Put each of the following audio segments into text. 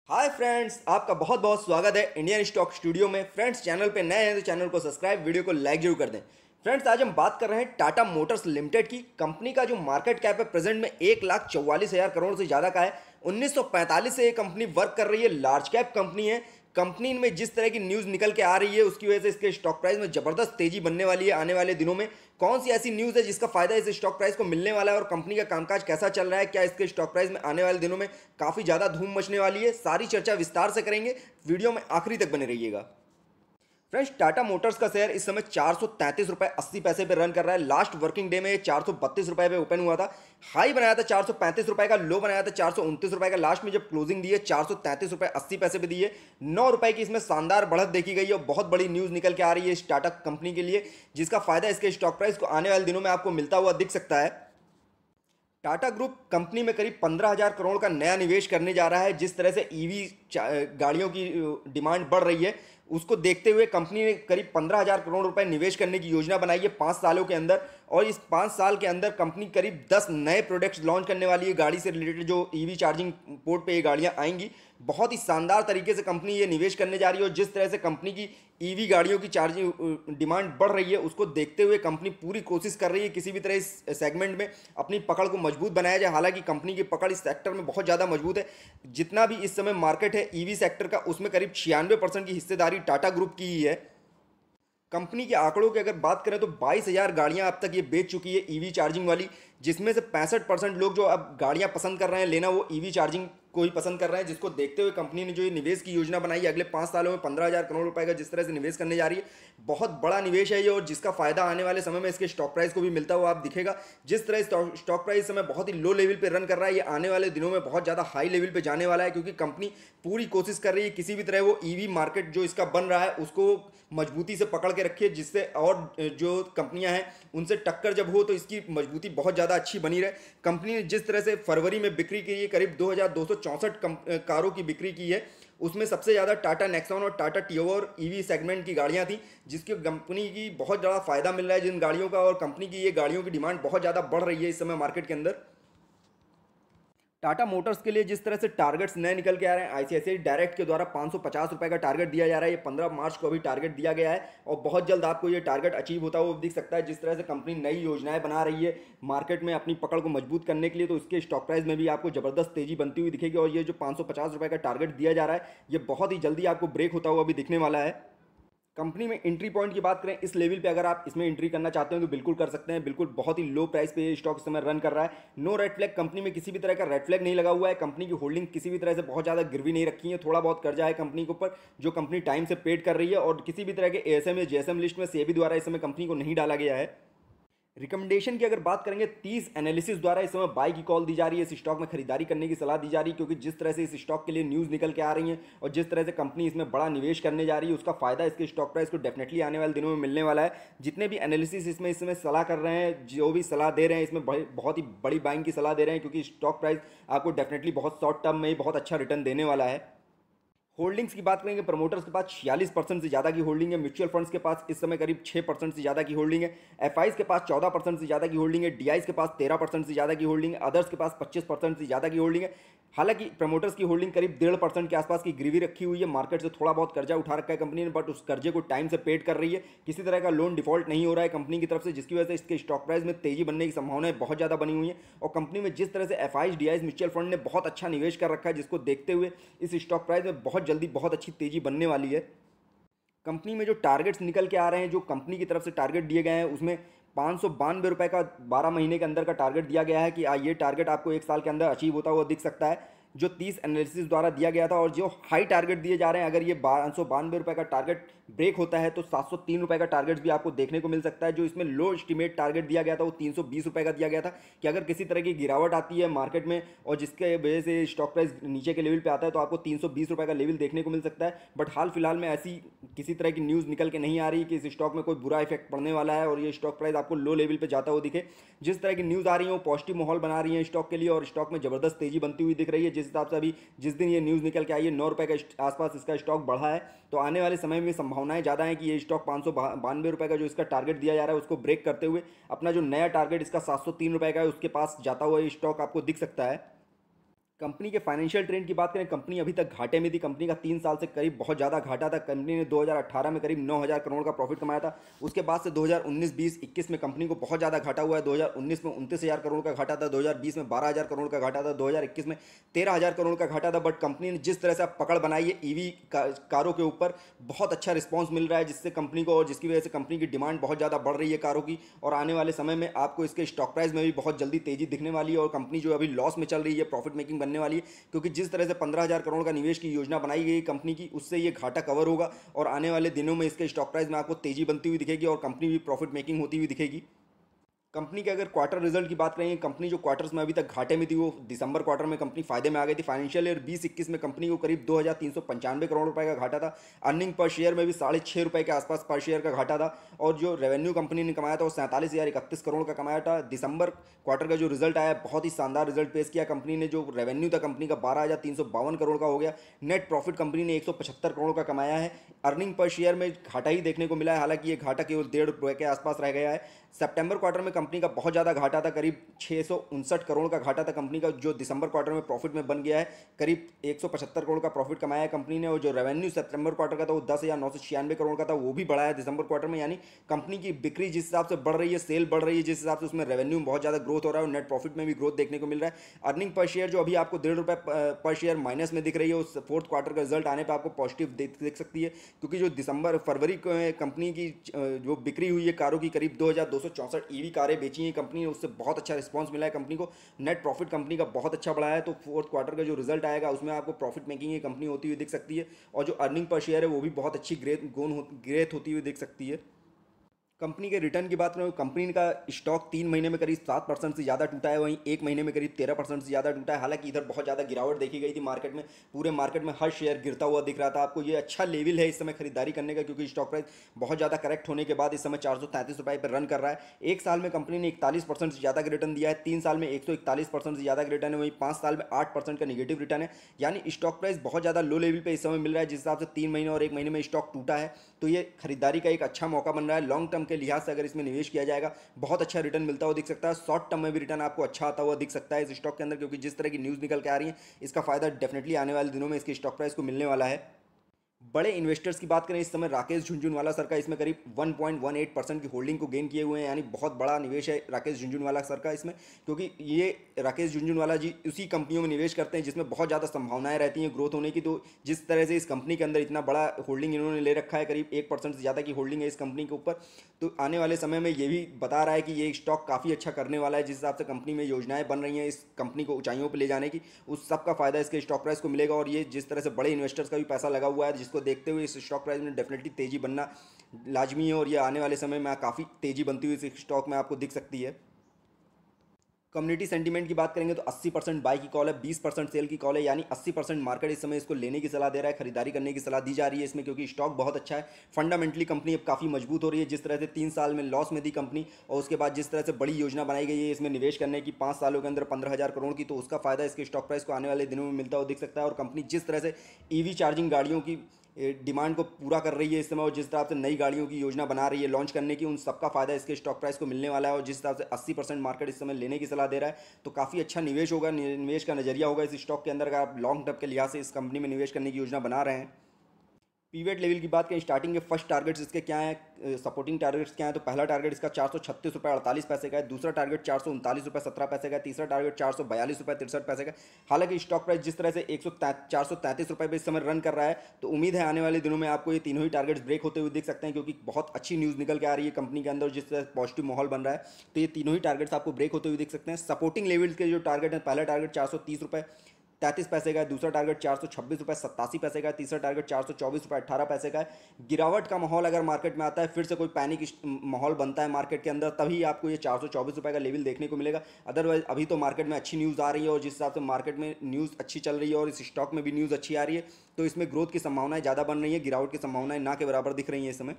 Hi friends, आपका बहुत बहुत स्वागत है इंडियन स्टॉक स्टूडियो में। फ्रेंड्स, चैनल पे नए हैं तो चैनल को सब्सक्राइब, वीडियो को लाइक जरूर कर दें। फ्रेंड्स, आज हम बात कर रहे हैं टाटा मोटर्स लिमिटेड की। कंपनी का जो मार्केट कैप है प्रेजेंट में 1,44,000 करोड़ से ज़्यादा का है। 1945 से ये कंपनी वर्क कर रही है, लार्ज कैप कंपनी है। कंपनी में जिस तरह की न्यूज़ निकल के आ रही है उसकी वजह से इसके स्टॉक प्राइस में ज़बरदस्त तेजी बनने वाली है आने वाले दिनों में। कौन सी ऐसी न्यूज़ है जिसका फायदा इस स्टॉक प्राइस को मिलने वाला है और कंपनी का कामकाज कैसा चल रहा है, क्या इसके स्टॉक प्राइस में आने वाले दिनों में काफ़ी ज़्यादा धूम मचने वाली है, सारी चर्चा विस्तार से करेंगे। वीडियो में आखिरी तक बने रहिएगा। फ्रेंड्स, टाटा मोटर्स का शेयर इस समय 433 रुपये 80 पैसे पे रन कर रहा है। लास्ट वर्किंग डे में ये 432 रुपये पे ओपन हुआ था। हाई बनाया था 435 रुपये का, लो बनाया था 429 रुपये का। लास्ट में जब क्लोजिंग दी है 433 रुपये 80 पैसे पे दी है। 9 रुपये की इसमें शानदार बढ़त देखी गई है और बहुत बड़ी न्यूज़ निकल के आ रही है इस टाटा कंपनी के लिए, जिसका फायदा इसके स्टॉक प्राइस को आने वाले दिनों में आपको मिलता हुआ दिख सकता है। टाटा ग्रुप कंपनी में करीब 15,000 करोड़ का नया निवेश करने जा रहा है। जिस तरह से ईवी गाड़ियों की डिमांड बढ़ रही है, उसको देखते हुए कंपनी ने करीब 15,000 करोड़ रुपए निवेश करने की योजना बनाई है 5 सालों के अंदर। और इस 5 साल के अंदर कंपनी करीब 10 नए प्रोडक्ट्स लॉन्च करने वाली है गाड़ी से रिलेटेड। जो ईवी चार्जिंग पोर्ट पे ये गाड़ियाँ आएंगी, बहुत ही शानदार तरीके से कंपनी ये निवेश करने जा रही है। और जिस तरह से कंपनी की ईवी गाड़ियों की चार्जिंग डिमांड बढ़ रही है, उसको देखते हुए कंपनी पूरी कोशिश कर रही है किसी भी तरह इस सेगमेंट में अपनी पकड़ को मजबूत बनाया जाए। हालांकि कंपनी की पकड़ इस सेक्टर में बहुत ज़्यादा मजबूत है। जितना भी इस समय मार्केट है ईवी सेक्टर का, उसमें करीब 96% की हिस्सेदारी टाटा ग्रुप की ही है। कंपनी के आंकड़ों की अगर बात करें तो 22,000 गाड़ियां अब तक ये बेच चुकी है ईवी चार्जिंग वाली, जिसमें से 65% लोग जो अब गाड़ियां पसंद कर रहे हैं लेना, वो ईवी चार्जिंग को ही पसंद कर रहे हैं। जिसको देखते हुए कंपनी ने जो ये निवेश की योजना बनाई है अगले 5 सालों में 15,000 करोड़ रुपए का जिस तरह से निवेश करने जा रही है, बहुत बड़ा निवेश है ये। और जिसका फायदा आने वाले समय में इसके स्टॉक प्राइस को भी मिलता हुआ आप दिखेगा। जिस तरह स्टॉक प्राइस इस समय बहुत ही लो लेवल पे रन कर रहा है, ये आने वाले दिनों में बहुत ज़्यादा हाई लेवल पे जाने वाला है, क्योंकि कंपनी पूरी कोशिश कर रही है किसी भी तरह वो ईवी मार्केट जो इसका बन रहा है उसको मजबूती से पकड़ के रखिए, जिससे और जो कंपनियां हैं उनसे टक्कर जब हो तो इसकी मजबूती बहुत ज़्यादा अच्छी बनी रहे। कंपनी ने जिस तरह से फरवरी में बिक्री की है, करीब 2,264 कारों की बिक्री की है। उसमें सबसे ज़्यादा टाटा नेक्सॉन और टाटा टियोवर ईवी सेगमेंट की गाड़ियां थी, जिसकी कंपनी की बहुत ज़्यादा फायदा मिल रहा है जिन गाड़ियों का। और कंपनी की ये गाड़ियों की डिमांड बहुत ज़्यादा बढ़ रही है इस समय मार्केट के अंदर। टाटा मोटर्स के लिए जिस तरह से टारगेट्स नए निकल के आ रहे हैं, आईसीआईसीआई डायरेक्ट के द्वारा 550 रुपए का टारगेट दिया जा रहा है। ये 15 मार्च को अभी टारगेट दिया गया है और बहुत जल्द आपको ये टारगेट अचीव होता हुआ दिख सकता है। जिस तरह से कंपनी नई योजनाएं बना रही है मार्केट में अपनी पकड़ को मजबूत करने के लिए, तो इसके स्टॉक प्राइस में भी आपको जबरदस्त तेजी बनती हुई दिखेगी। और ये जो 550 रुपए का टारगेट दिया जा रहा है, ये बहुत ही जल्दी आपको ब्रेक होता हुआ भी दिखने वाला है। कंपनी में एंट्री पॉइंट की बात करें, इस लेवल पे अगर आप इसमें एंट्री करना चाहते हैं तो बिल्कुल कर सकते हैं। बिल्कुल बहुत ही लो प्राइस पे ये स्टॉक इस समय रन कर रहा है। नो रेड फ्लैग, कंपनी में किसी भी तरह का रेड फ्लैग नहीं लगा हुआ है। कंपनी की होल्डिंग किसी भी तरह से बहुत ज़्यादा गिरवी नहीं रखी है। थोड़ा बहुत कर्जा है कंपनी के ऊपर जो कंपनी टाइम से पेड कर रही है। और किसी भी तरह के एएसएम या जेएसएम लिस्ट में सेबी द्वारा इस समय कंपनी को नहीं डाला गया है। रिकमेंडेशन की अगर बात करेंगे, 30 एनालिसिस द्वारा इस समय बाई की कॉल दी जा रही है, इस स्टॉक में खरीदारी करने की सलाह दी जा रही है। क्योंकि जिस तरह से इस स्टॉक के लिए न्यूज़ निकल के आ रही है और जिस तरह से कंपनी इसमें बड़ा निवेश करने जा रही है, उसका फायदा इसके स्टॉक प्राइस को डेफिनेटली आने वाले दिनों में मिलने वाला है। जितने भी एनालिसिस इसमें सलाह कर रहे हैं, जो भी सलाह दे रहे हैं, इसमें बहुत ही बड़ी बाइंग की सलाह दे रहे हैं, क्योंकि स्टॉक प्राइस आपको डेफिनेटली बहुत शॉर्ट टर्म में ही बहुत अच्छा रिटर्न देने वाला है। होल्डिंग्स की बात करेंगे, प्रमोटर्स के पास 46% से ज़्यादा की होल्डिंग है। म्यूचुअल फंड्स के पास इस समय करीब 6% से ज़्यादा की होल्डिंग है। एफआईज के पास 14% से ज़्यादा की होल्डिंग है। डीआईज के पास 13% से ज़्यादा की होल्डिंग है। अदर्स के पास 25% से ज़्यादा की होल्डिंग है। हालांकि प्रमोटर्स की होल्डिंग करीब 1.5% के आसपास की गिरवी रखी हुई है। मार्केट से थोड़ा बहुत कर्जा उठा रखा है कंपनी ने, बट उस कर्जे को टाइम से पेड कर रही है। किसी तरह का लोन डिफॉल्ट नहीं हो रहा है कंपनी की तरफ से, जिसकी वजह से इसके स्टॉक प्राइस में तेजी बनने की संभावनाएं बहुत ज़्यादा बनी हुई है। और कंपनी में जिस तरह से एफआईज डीआईज म्यूचुअल फंड ने बहुत अच्छा निवेश कर रखा है, जिसको देखते हुए इस स्टॉक प्राइस में बहुत जल्दी बहुत अच्छी तेजी बनने वाली है। कंपनी में जो टारगेट्स निकल के आ रहे हैं, जो कंपनी की तरफ से टारगेट दिए गए हैं, उसमें 592 रुपये का 12 महीने के अंदर का टारगेट दिया गया है कि ये टारगेट आपको 1 साल के अंदर अचीव होता हुआ दिख सकता है, जो 30 एनालिसिस द्वारा दिया गया था। और जो हाई टारगेट दिए जा रहे हैं, अगर ये 592 रुपये का टारगेट ब्रेक होता है तो 703 रुपये का टारगेट भी आपको देखने को मिल सकता है। जो इसमें लो एस्टिमेट टारगेट दिया गया था वो 320 रुपये का दिया गया था कि अगर किसी तरह की गिरावट आती है मार्केट में और जिसके वजह से स्टॉक प्राइस नीचे के लेवल पे आता है, तो आपको 320 रुपये का लेवल देखने को मिल सकता है। बट हाल फिलहाल में ऐसी किसी तरह की न्यूज़ निकल के नहीं आ रही कि इस स्टॉक में कोई बुरा इफेक्ट पड़ने वाला है और ये स्टॉक प्राइस आपको लो लेवल पे जाता हुआ दिखे। जिस तरह की न्यूज़ आ रही है वो पॉजिटिव माहौल बना रही है स्टॉक के लिए और स्टॉक में जबरदस्त तेजी बनती हुई दिख रही है। जिस हिसाब से अभी जिस दिन ये न्यूज़ निकल के आई है 9 रुपये के आसपास इसका स्टॉक बढ़ा है, तो आने वाले समय में संभावनाएं ज़्यादा है कि ये स्टॉक 592 रुपये का जो इसका टारगेट दिया जा रहा है उसको ब्रेक करते हुए अपना जो नया टारगेट इसका 703 रुपये का है उसके पास जाता हुआ ये स्टॉक आपको दिख सकता है। कंपनी के फाइनेंशियल ट्रेंड की बात करें, कंपनी अभी तक घाटे में थी। कंपनी का 3 साल से करीब बहुत ज़्यादा घाटा था। कंपनी ने 2018 में करीब 9,000 करोड़ का प्रॉफिट कमाया था। उसके बाद से 2019, 20, 21 में कंपनी को बहुत ज़्यादा घाटा हुआ है। 2019 में 29,000 करोड़ का घाटा था, 2020 में 12,000 करोड़ का घाटा था, 2021 में 13,000 करोड़ का घाटा था। बट कंपनी ने जिस तरह से अब पकड़ बनाई है ईवी कारों के ऊपर, बहुत अच्छा रिस्पॉन्स मिल रहा है, जिससे कंपनी को और जिसकी वजह से कंपनी की डिमांड बहुत ज़्यादा बढ़ रही है कारों की। और आने वाले समय में आपको इसके स्टॉक प्राइस में भी बहुत जल्दी तेज़ी दिखने वाली है और कंपनी जो अभी लॉस में चल रही है प्रॉफिट मेकिंग बनने वाली है, क्योंकि जिस तरह से 15,000 करोड़ का निवेश की योजना बनाई गई कंपनी की, उससे ये घाटा कवर होगा और आने वाले दिनों में इसके स्टॉक प्राइस में आपको तेजी बनती हुई दिखेगी और कंपनी भी प्रॉफिट मेकिंग होती हुई दिखेगी। कंपनी के अगर क्वार्टर रिजल्ट की बात करें, कंपनी जो क्वार्टर्स में अभी तक घाटे में थी, वो दिसंबर क्वार्टर में कंपनी फायदे में आ गई थी। फाइनेंशियल ईयर 20-21 में कंपनी को करीब 2,395 करोड़ रुपए का घाटा था। अर्निंग पर शेयर में भी 6.5 रुपए के आसपास पर शेयर का घाटा था और जो रेवेन्यू कंपनी ने कमाया था वो 47,031 करोड़ का कमाया था। दिसंबर क्वार्टर का जो रिजल्ट आया, बहुत ही शानदार रिजल्ट पेश किया कंपनी ने। जो रेवेन्यू था कंपनी का 12,352 करोड़ का हो गया। नेट प्रॉफिट कंपनी ने 175 करोड़ का कमाया है। अर्निंग पर शेयर में घाटा ही देखने को मिला है, हालांकि ये घाटा केवल 1.5 रुपए के आसपास रह गया है। सितंबर क्वार्टर में कंपनी का बहुत ज़्यादा घाटा था, करीब 659 करोड़ का घाटा था कंपनी का, जो दिसंबर क्वार्टर में प्रॉफिट में बन गया है। करीब 175 करोड़ का प्रॉफिट कमाया है कंपनी ने और जो रेवेन्यू सितंबर क्वार्टर का था वो 10,996 करोड़ का था, वो भी बढ़ा है दिसंबर क्वार्टर में। यानी कंपनी की बिक्री जिस हिसाब से बढ़ रही है, सेल बढ़ रही है, जिस हिसाब से उसमें रेवेन्यू में बहुत ज़्यादा ग्रोथ हो रहा है और नेट प्रॉफिट में भी ग्रोथ देखने को मिल रहा है। अर्निंग पर शेयर जो अभी आपको 1.5 रुपए पर शेयर माइनस में दिख रही है, उस फोर्थ क्वार्टर का रिजल्ट आने पर आपको पॉजिटिव देख सकती है, क्योंकि जो दिसंबर फरवरी कंपनी की जो बिक्री हुई है कारों की, करीब 2,264 ईवी कारें बेची हैं कंपनी ने, उससे बहुत अच्छा रिस्पांस मिला है कंपनी को। नेट प्रॉफिट कंपनी का बहुत अच्छा बढ़ा है। तो फोर्थ क्वार्टर का जो रिजल्ट आएगा उसमें आपको प्रॉफिट मेकिंग ये कंपनी होती हुई दिख सकती है और जो अर्निंग पर शेयर है वो भी बहुत अच्छी ग्रेथ होती हुई दिख सकती है। कंपनी के रिटर्न की बात करें, कंपनी का स्टॉक 3 महीने में करीब 7% से ज़्यादा टूटा है, वहीं एक महीने में करीब 13% से ज़्यादा टूटा है। हालांकि इधर बहुत ज़्यादा गिरावट देखी गई थी मार्केट में, पूरे मार्केट में हर शेयर गिरता हुआ दिख रहा था आपको। ये अच्छा लेवल है इस समय खरीदारी करने का, क्योंकि स्टॉक प्राइस बहुत ज़्यादा करेक्ट होने के बाद इस समय 433 रुपये पर रन कर रहा है। एक साल में कंपनी ने 41% से ज़्यादा का रिटर्न दिया है, 3 साल में 141% से ज़्यादा का रिटर्न है, वहीं 5 साल में 8% का निगेटिव रिटर्न है। यानी स्टॉक प्राइस बहुत ज़्यादा लो लेवल पर इस समय मिल रहा है, जिस हिसाब से 3 महीने और एक महीने में स्टॉक टूटा है। तो ये खरीदारी का एक अच्छा मौका बन रहा है। लॉन्ग टर्म के लिहाज से अगर इसमें निवेश किया जाएगा, बहुत अच्छा रिटर्न मिलता हुआ दिख सकता है। शॉर्ट टर्म में भी रिटर्न आपको अच्छा आता हुआ दिख सकता है इस स्टॉक के अंदर, क्योंकि जिस तरह की न्यूज़ निकल के आ रही है, इसका फायदा डेफिनेटली आने वाले दिनों में इसके स्टॉक प्राइस को मिलने वाला है। बड़े इन्वेस्टर्स की बात करें, इस समय राकेश झुनझुनवाला सर का इसमें करीब 1.18% की होल्डिंग को गेन किए हुए हैं। यानी बहुत बड़ा निवेश है राकेश झुनझुनवाला सर का इसमें, क्योंकि ये राकेश झुनझुनवाला जी उसी कंपनियों में निवेश करते हैं जिसमें बहुत ज़्यादा संभावनाएं रहती हैं ग्रोथ होने की। तो जिस तरह से इस कंपनी के अंदर इतना बड़ा होल्डिंग इन्होंने ले रखा है, करीब 1% से ज़्यादा की होल्डिंग है इस कंपनी के ऊपर, तो आने वाले समय में ये भी बता रहा है कि ये स्टॉक काफ़ी अच्छा करने वाला है। जिस हिसाब से कंपनी में योजनाएं बन रही हैं इस कंपनी को ऊंचाइयों पर ले जाने की, उस सब का फायदा इसके स्टॉक प्राइस को मिलेगा। और ये जिस तरह से बड़े इन्वेस्टर्स का भी पैसा लगा हुआ है, जिसको देखते हुए इस स्टॉक प्राइस में डेफिनेटली तेज़ी बनना लाजमी है और ये आने वाले समय में काफ़ी तेज़ी बनती हुई इस स्टॉक में आपको दिख सकती है। कम्युनिटी सेंटीमेंट की बात करेंगे तो 80% बाई की कॉल है, 20% सेल की कॉल है। यानी 80% मार्केट इस समय इसको लेने की सलाह दे रहा है, खरीदारी करने की सलाह दी जा रही है इसमें, क्योंकि स्टॉक बहुत अच्छा है। फंडामेंटली कंपनी अब काफ़ी मजबूत हो रही है। जिस तरह से 3 साल में लॉस में थी कंपनी और उसके बाद जिस तरह से बड़ी योजना बनाई गई है इसमें निवेश करने की 5 सालों के अंदर 15,000 करोड़ की, तो उसका फायदा इसके स्टॉक प्राइस को आने वाले दिनों में मिलता हुआ दिख सकता है। और कंपनी जिस तरह से ईवी चार्जिंग गाड़ियों की डिमांड को पूरा कर रही है इस समय और जिस हिसाब से नई गाड़ियों की योजना बना रही है लॉन्च करने की, उन सबका फायदा इसके स्टॉक प्राइस को मिलने वाला है। और जिस हिसाब से 80% मार्केट इस समय लेने की सलाह दे रहा है, तो काफ़ी अच्छा निवेश होगा, निवेश का नजरिया होगा इस स्टॉक के अंदर, अगर आप लॉन्ग टर्म के लिहाज से इस कंपनी में निवेश करने की योजना बना रहे हैं। पीवेट लेवल की बात करें, स्टार्टिंग के फर्स्ट टारगेट्स इसके क्या है, सपोर्टिंग टारगेट्स क्या है, तो पहला टारगेट इसका 436 रुपये 48 पैसे का है, दूसरा टारगेट 439 रुपये 17 पैसे का है, तीसरा टारगेट 442 रुपये 63 पैसे का है। हालांकि स्टॉक प्राइस जिस तरह से 433 रुपये पे इस समय रन कर रहा है, तो उम्मीद है आने वाले दिनों में आपको ये तीनों ही टारगेट्स ब्रेक होते हुए दिख सकते हैं, क्योंकि बहुत अच्छी न्यूज़ निकल के आ रही है कंपनी के अंदर, जिस तरह पॉजिटिव माहौल बन रहा है, तो ये तीनों ही टारगेट्स आपको ब्रेक होते हुए दिख सकते हैं। सपोर्टिंग लेवल्स के जो टारगेट है, पहला टारगेट 430 रुपये 33 पैसे का है, दूसरा टारगेट 426 रुपये 87 पैसे का है, तीसरा टारगेट 424 रुपये 18 पैसे का है। गिरावट का माहौल अगर मार्केट में आता है, फिर से कोई पैनिक माहौल बनता है मार्केट के अंदर, तभी आपको ये 424 रुपये का लेवल देखने को मिलेगा। अदरवाइज अभी तो मार्केट में अच्छी न्यूज़ आ रही है और जिस हिसाब से मार्केट में न्यूज़ अच्छी चल रही है और इस स्टॉक में भी न्यूज़ अच्छी आ रही है, तो इसमें ग्रोथ की संभावनाएं ज़्यादा बन रही है, गिरावट की संभावनाएं ना के बराबर दिख रही हैं इस समय।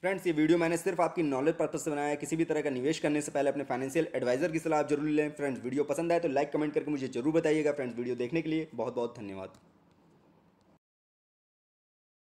फ्रेंड्स, ये वीडियो मैंने सिर्फ आपकी नॉलेज पर्पज से बनाया है। किसी भी तरह का निवेश करने से पहले अपने फाइनेंशियल एडवाइजर की सलाह आप जरूर लें। फ्रेंड्स, वीडियो पसंद आए तो लाइक कमेंट करके मुझे जरूर बताइएगा। फ्रेंड्स, वीडियो देखने के लिए बहुत बहुत धन्यवाद।